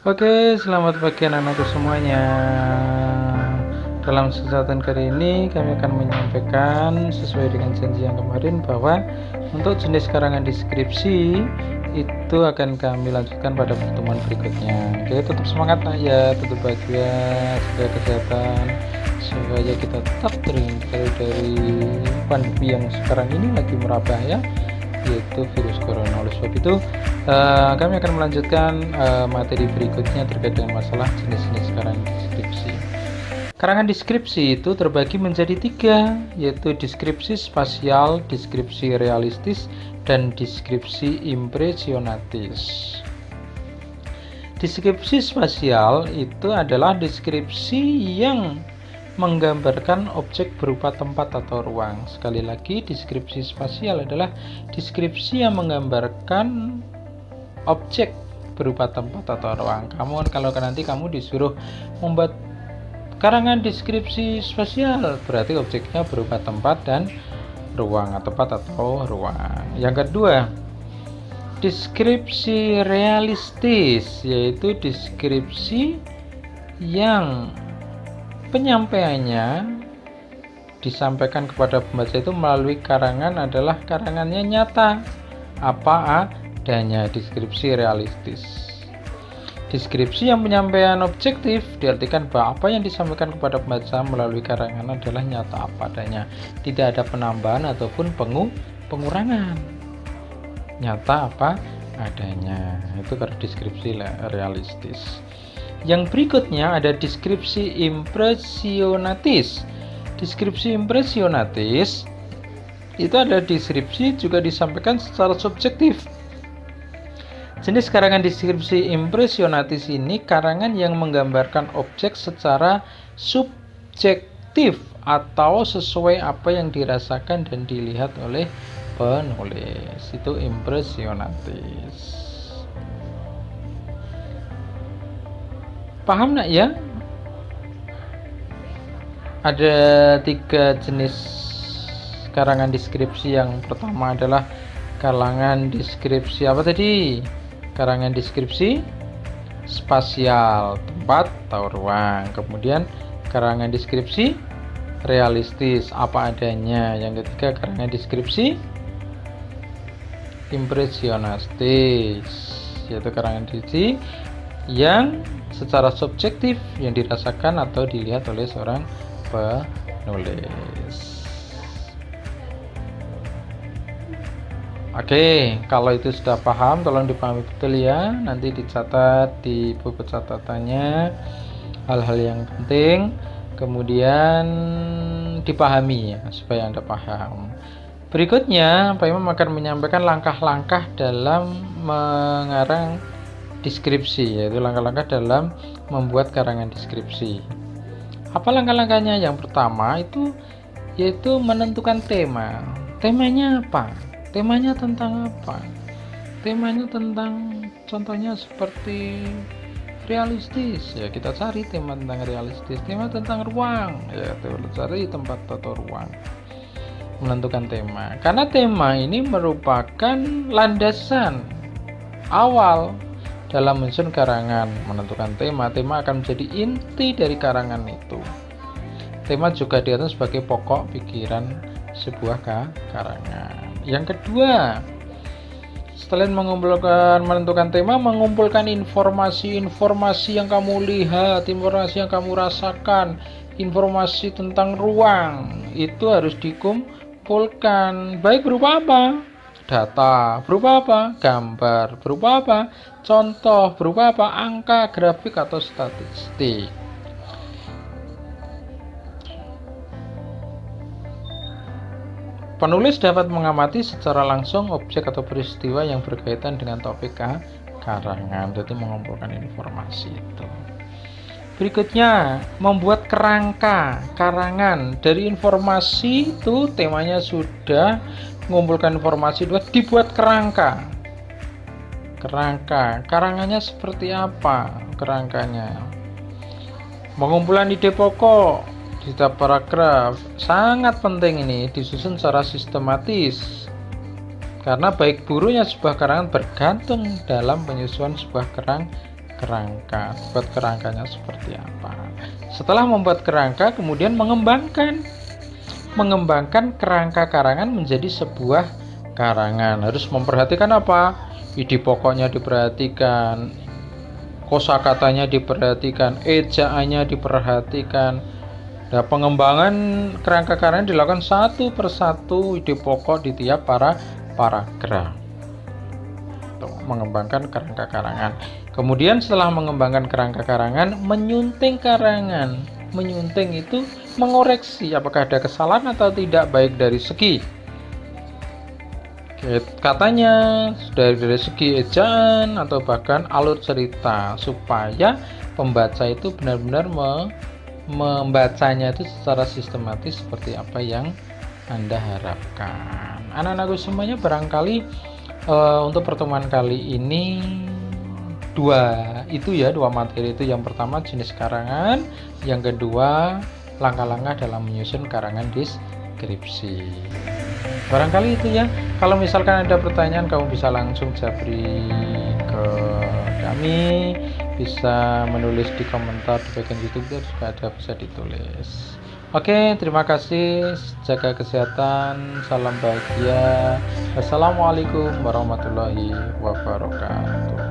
Oke, selamat pagi anak-anakku semuanya. Dalam kesempatan kali ini kami akan menyampaikan sesuai dengan janji yang kemarin bahwa untuk jenis karangan deskripsi itu akan kami lanjutkan pada pertemuan berikutnya. Oke, tetap semangat nak ya, tetap bahagia, jaga kesehatan supaya kita tetap terhindar dari pandemi yang sekarang ini lagi merabah ya, yaitu virus corona. Oleh sebab itu kami akan melanjutkan materi berikutnya terkait dengan masalah jenis-jenis karangan deskripsi. Karangan deskripsi itu terbagi menjadi 3, yaitu deskripsi spasial, deskripsi realistis, dan deskripsi impresionatis. Deskripsi spasial itu adalah deskripsi yang menggambarkan objek berupa tempat atau ruang. Sekali lagi, deskripsi spasial adalah deskripsi yang menggambarkan objek berupa tempat atau ruang. Kalau nanti kamu disuruh membuat karangan deskripsi spasial, berarti objeknya berupa tempat dan ruang, tempat atau ruang. Yang kedua, deskripsi realistis, yaitu deskripsi yang penyampaiannya disampaikan kepada pembaca itu melalui karangan adalah karangannya nyata, apa adanya, deskripsi realistis. Deskripsi yang penyampaian objektif diartikan bahwa apa yang disampaikan kepada pembaca melalui karangan adalah nyata apa adanya, tidak ada penambahan ataupun pengurangan, nyata apa adanya. Itu karena deskripsi realistis. Yang berikutnya ada deskripsi impresionatis. Deskripsi impresionatis itu adalah deskripsi juga disampaikan secara subjektif. Jenis karangan deskripsi impresionatis ini karangan yang menggambarkan objek secara subjektif atau sesuai apa yang dirasakan dan dilihat oleh penulis. Itu impresionatis. Paham nak ya? Ada 3 jenis karangan deskripsi. Yang pertama adalah karangan deskripsi apa tadi? Karangan deskripsi spasial, tempat atau ruang. Kemudian karangan deskripsi realistis, apa adanya. Yang ketiga karangan deskripsi impresionatis, yaitu karangan deskripsi yang secara subjektif yang dirasakan atau dilihat oleh seorang penulis. Oke, kalau itu sudah paham, tolong dipahami betul ya. Nanti dicatat di buku catatannya hal-hal yang penting, kemudian dipahami ya, supaya Anda paham. Berikutnya, Pak Imam akan menyampaikan langkah-langkah dalam mengarang deskripsi, yaitu langkah-langkah dalam membuat karangan deskripsi. Apa langkah-langkahnya? Yang pertama itu yaitu menentukan tema. Temanya apa? Temanya tentang apa? Temanya tentang, contohnya seperti realistis, ya kita cari tema tentang realistis. Tema tentang ruang, ya cari tempat atau ruang. Menentukan tema, karena tema ini merupakan landasan awal dalam menyusun karangan. Menentukan tema akan menjadi inti dari karangan itu. Tema juga diatur sebagai pokok pikiran sebuah karangan. Yang kedua, setelah menentukan tema, mengumpulkan informasi yang kamu lihat, informasi yang kamu rasakan, informasi tentang ruang itu harus dikumpulkan. Baik berupa apa? Data. Berupa apa? Gambar. Berupa apa? Contoh. Berupa apa? Angka, grafik, atau statistik. Penulis dapat mengamati secara langsung objek atau peristiwa yang berkaitan dengan topik karangan, jadi mengumpulkan informasi itu. Berikutnya, membuat kerangka karangan. Dari informasi itu, temanya sudah, mengumpulkan informasi itu, dibuat kerangka. Karangannya seperti apa kerangkanya? Pengumpulan ide pokok. Di setiap paragraf sangat penting ini disusun secara sistematis, karena baik buruknya sebuah karangan bergantung dalam penyusunan sebuah kerangka. Buat kerangkanya seperti apa. Setelah membuat kerangka, kemudian mengembangkan kerangka karangan menjadi sebuah karangan. Harus memperhatikan apa? Ide pokoknya diperhatikan, kosakatanya diperhatikan, ejaannya diperhatikan. Nah, pengembangan kerangka karangan dilakukan satu persatu ide pokok di tiap paragraf. Mengembangkan kerangka karangan. Kemudian setelah mengembangkan kerangka karangan, menyunting karangan. Menyunting itu mengoreksi apakah ada kesalahan atau tidak, baik dari segi katanya, dari segi ejaan, atau bahkan alur cerita, supaya pembaca itu benar-benar membacanya itu secara sistematis seperti apa yang Anda harapkan. Anak-anakku semuanya, barangkali untuk pertemuan kali ini dua materi itu. Yang pertama jenis karangan, yang kedua langkah-langkah dalam menyusun karangan deskripsi. Barangkali itu ya. Kalau misalkan ada pertanyaan, kamu bisa langsung japri ke kami, bisa menulis di komentar di bagian YouTube, juga ada, bisa ditulis. Oke, terima kasih. Jaga kesehatan. Salam bahagia. Wassalamualaikum warahmatullahi wabarakatuh.